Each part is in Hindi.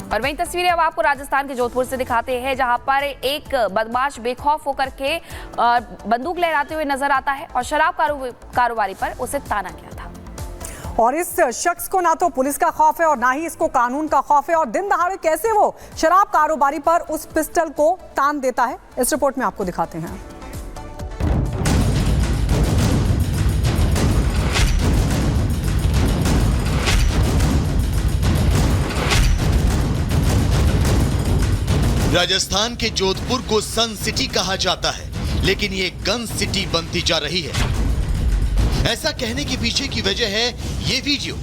और वहीं तस्वीरें अब आपको राजस्थान के जोधपुर से दिखाते हैं, जहां पर एक बदमाश बेखौफ होकर के बंदूक लहराते हुए नजर आता है और शराब कारोबारी पर उसे ताना किया था। और इस शख्स को ना तो पुलिस का खौफ है और ना ही इसको कानून का खौफ है, और दिन दहाड़े कैसे वो शराब कारोबारी पर उस पिस्टल को तान देता है, इस रिपोर्ट में आपको दिखाते हैं। राजस्थान के जोधपुर को सन सिटी कहा जाता है, लेकिन ये गन सिटी बनती जा रही है। ऐसा कहने के पीछे की वजह है ये वीडियो,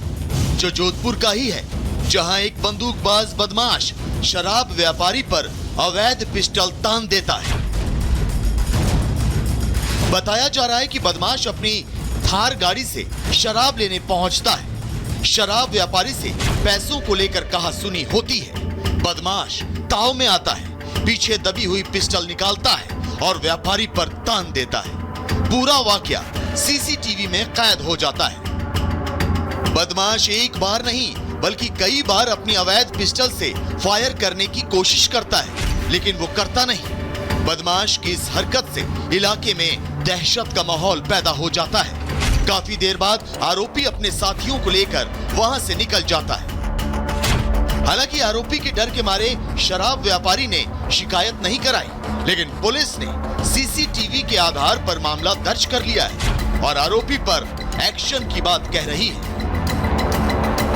जो जोधपुर का ही है, जहां एक बंदूकबाज बदमाश शराब व्यापारी पर अवैध पिस्टल तान देता है। बताया जा रहा है कि बदमाश अपनी थार गाड़ी से शराब लेने पहुंचता है। शराब व्यापारी से पैसों को लेकर कहा सुनी होती है। बदमाश ताव में आता है, पीछे दबी हुई पिस्टल निकालता है और व्यापारी पर तान देता है। पूरा वाकया सीसीटीवी में कैद हो जाता है। बदमाश एक बार नहीं बल्कि कई बार अपनी अवैध पिस्टल से फायर करने की कोशिश करता है, लेकिन वो करता नहीं। बदमाश की इस हरकत से इलाके में दहशत का माहौल पैदा हो जाता है। काफी देर बाद आरोपी अपने साथियों को लेकर वहां से निकल जाता है। हालांकि आरोपी के डर के मारे शराब व्यापारी ने शिकायत नहीं कराई, लेकिन पुलिस ने सीसीटीवी के आधार पर मामला दर्ज कर लिया है और आरोपी पर एक्शन की बात कह रही है।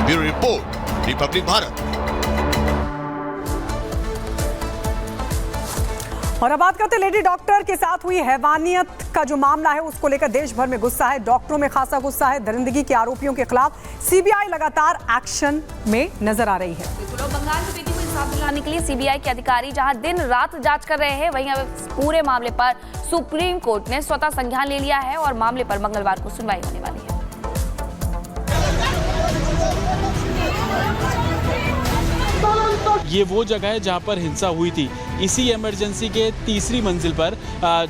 Bureau report, Republic Bharat. और अब बात करते हैं लेडी डॉक्टर के साथ हुई हैवानियत का जो मामला है, उसको लेकर देश भर में गुस्सा है। डॉक्टरों में खासा गुस्सा है। दरिंदगी के आरोपियों के खिलाफ सीबीआई लगातार एक्शन में नजर आ रही है। बंगाल की बेटी को इंसाफ दिलाने के लिए सीबीआई के अधिकारी जहां दिन रात जांच कर रहे हैं, वहीं अब पूरे मामले पर सुप्रीम कोर्ट ने स्वतः संज्ञान ले लिया है और मामले पर मंगलवार को सुनवाई होने वाली है। ये वो जगह है जहां पर हिंसा हुई थी। इसी इमरजेंसी के तीसरी मंजिल पर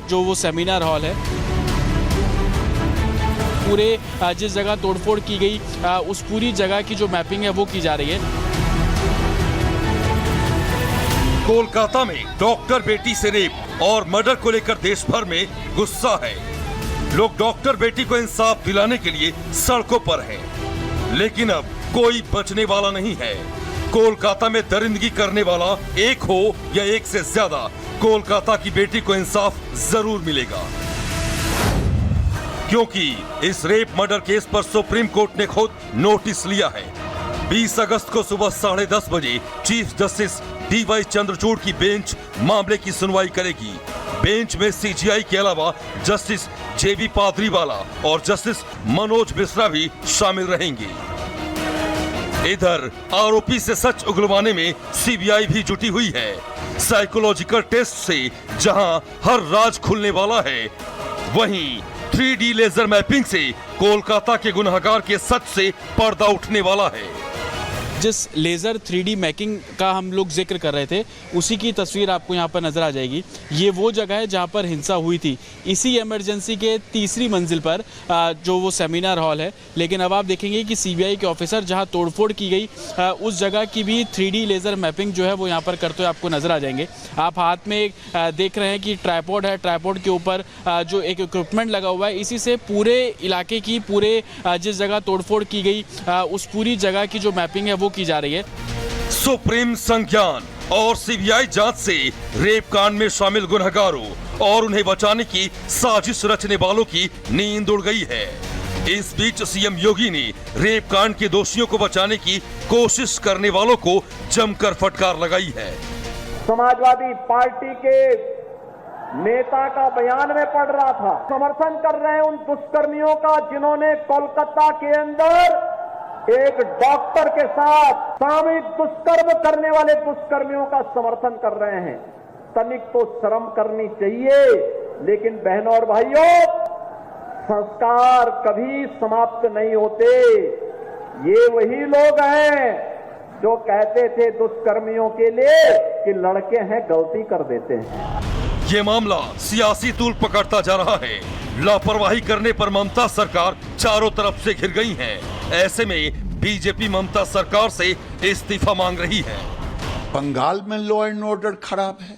जो वो सेमिनार हॉल है, पूरे जिस जगह तोड़फोड़ की गई उस पूरी जगह की जो मैपिंग है वो की जा रही है। कोलकाता में डॉक्टर बेटी से रेप और मर्डर को लेकर देश भर में गुस्सा है। लोग डॉक्टर बेटी को इंसाफ दिलाने के लिए सड़कों पर हैं, लेकिन अब कोई बचने वाला नहीं है। कोलकाता में दरिंदगी करने वाला एक हो या एक से ज्यादा, कोलकाता की बेटी को इंसाफ जरूर मिलेगा, क्योंकि इस रेप मर्डर केस पर सुप्रीम कोर्ट ने खुद नोटिस लिया है। 20 अगस्त को सुबह 10:30 बजे चीफ जस्टिस DY चंद्रचूड़ की बेंच मामले की सुनवाई करेगी। बेंच में CGI के अलावा जस्टिस JB पादरीवाला और जस्टिस मनोज मिश्रा भी शामिल रहेंगे। इधर आरोपी से सच उगलवाने में सीबीआई भी जुटी हुई है। साइकोलॉजिकल टेस्ट से जहां हर राज खुलने वाला है, वहीं 3D लेजर मैपिंग से कोलकाता के गुनहगार के सच से पर्दा उठने वाला है। जिस लेज़र 3D मैपिंग का हम लोग जिक्र कर रहे थे, उसी की तस्वीर आपको यहाँ पर नज़र आ जाएगी। ये वो जगह है जहाँ पर हिंसा हुई थी, इसी इमरजेंसी के तीसरी मंजिल पर जो वो सेमिनार हॉल है। लेकिन अब आप देखेंगे कि सीबीआई के ऑफिसर जहाँ तोड़फोड़ की गई उस जगह की भी 3D लेज़र मैपिंग जो है वो यहाँ पर करते हुए आपको नज़र आ जाएंगे। आप हाथ में देख रहे हैं कि ट्राइपॉड है, ट्राइपॉड के ऊपर जो एक इक्विपमेंट लगा हुआ है, इसी से पूरे इलाके की, पूरे जिस जगह तोड़फोड़ की गई उस पूरी जगह की जो मैपिंग है वो की जा रही है। सुप्रीम संज्ञान और सीबीआई जांच से रेप कांड में शामिल गुनहगारों और उन्हें बचाने की साजिश रचने वालों की नींद उड़ गई है। इस बीच सीएम योगी ने रेप कांड के दोषियों को बचाने की कोशिश करने वालों को जमकर फटकार लगाई है। समाजवादी पार्टी के नेता का बयान में पढ़ रहा था, समर्थन कर रहे हैं उन दुष्कर्मियों का जिन्होंने कोलकाता के अंदर एक डॉक्टर के साथ सामूहिक दुष्कर्म करने वाले दुष्कर्मियों का समर्थन कर रहे हैं। तनिक तो शर्म करनी चाहिए। लेकिन बहनों और भाइयों, संस्कार कभी समाप्त नहीं होते। ये वही लोग हैं जो कहते थे दुष्कर्मियों के लिए कि लड़के हैं गलती कर देते हैं। ये मामला सियासी तूल पकड़ता जा रहा है। लापरवाही करने पर ममता सरकार चारों तरफ से घिर गई है। ऐसे में बीजेपी ममता सरकार से इस्तीफा मांग रही है। बंगाल में लॉ एंड ऑर्डर खराब है,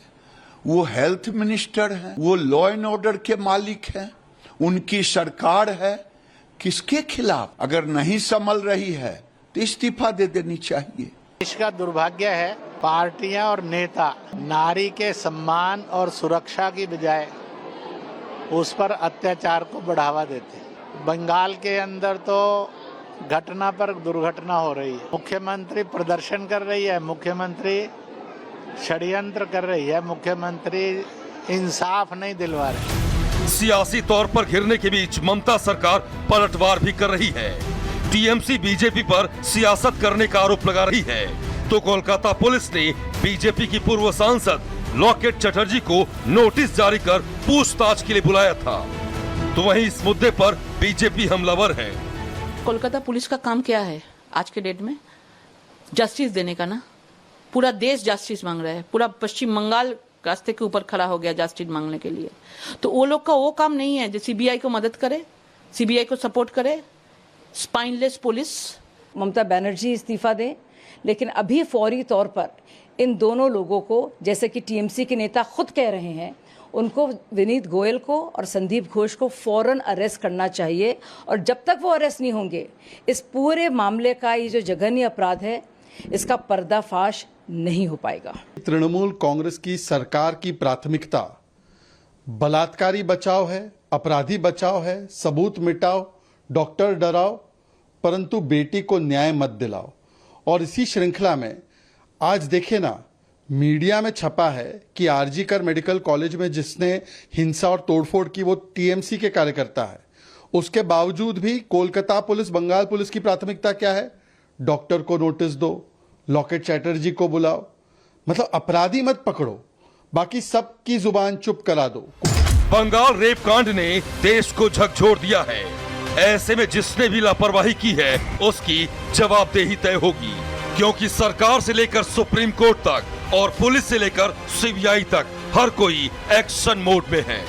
वो हेल्थ मिनिस्टर हैं, वो लॉ एंड ऑर्डर के मालिक हैं, उनकी सरकार है। किसके खिलाफ? अगर नहीं संभल रही है तो इस्तीफा दे देनी चाहिए। देश का दुर्भाग्य है, पार्टियां और नेता नारी के सम्मान और सुरक्षा की बजाय उस पर अत्याचार को बढ़ावा देते हैं। बंगाल के अंदर तो घटना पर दुर्घटना हो रही है, मुख्यमंत्री प्रदर्शन कर रही है, मुख्यमंत्री षड्यंत्र कर रही है, मुख्यमंत्री इंसाफ नहीं दिलवा रही। सियासी तौर पर घिरने के बीच ममता सरकार पलटवार भी कर रही है। टीएमसी बीजेपी पर सियासत करने का आरोप लगा रही है, तो कोलकाता पुलिस ने बीजेपी की पूर्व सांसद लॉकेट चटर्जी को नोटिस जारी कर पूछताछ के लिए बुलाया था। तो वहीं इस मुद्दे पर बीजेपी हमलावर है। कोलकाता पुलिस का काम क्या है आज के डेट में? जस्टिस देने का ना। पूरा देश जस्टिस मांग रहा है, पूरा पश्चिम बंगाल रास्ते के ऊपर खड़ा हो गया जस्टिस मांगने के लिए। तो वो लोग का वो काम नहीं है जो सीबीआई को मदद करे, सीबीआई को सपोर्ट करे। Spineless police. ममता बनर्जी इस्तीफा दें, लेकिन अभी फौरी तौर पर इन दोनों लोगों को, जैसे कि टीएमसी के नेता खुद कह रहे हैं, उनको विनीत गोयल को और संदीप घोष को फौरन अरेस्ट करना चाहिए। और जब तक वो अरेस्ट नहीं होंगे, इस पूरे मामले का ये जो जघन्य अपराध है, इसका पर्दाफाश नहीं हो पाएगा। तृणमूल कांग्रेस की सरकार की प्राथमिकता बलात्कारी बचाव है, अपराधी बचाव है, सबूत मिटाओ, डॉक्टर डराओ, परंतु बेटी को न्याय मत दिलाओ। और इसी श्रृंखला में आज देखे ना, मीडिया में छपा है कि आरजीकर मेडिकल कॉलेज में जिसने हिंसा और तोड़फोड़ की वो टीएमसी के कार्यकर्ता है। उसके बावजूद भी कोलकाता पुलिस, बंगाल पुलिस की प्राथमिकता क्या है? डॉक्टर को नोटिस दो, लॉकेट चैटर्जी को बुलाओ। मतलब अपराधी मत पकड़ो, बाकी सबकी जुबान चुप करा दो। बंगाल रेप कांड ने देश को झकझोर दिया है। ऐसे में जिसने भी लापरवाही की है उसकी जवाबदेही तय होगी, क्योंकि सरकार से लेकर सुप्रीम कोर्ट तक और पुलिस से लेकर सीबीआई तक हर कोई एक्शन मोड में है।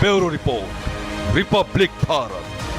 Bureau report, Republic Bharat.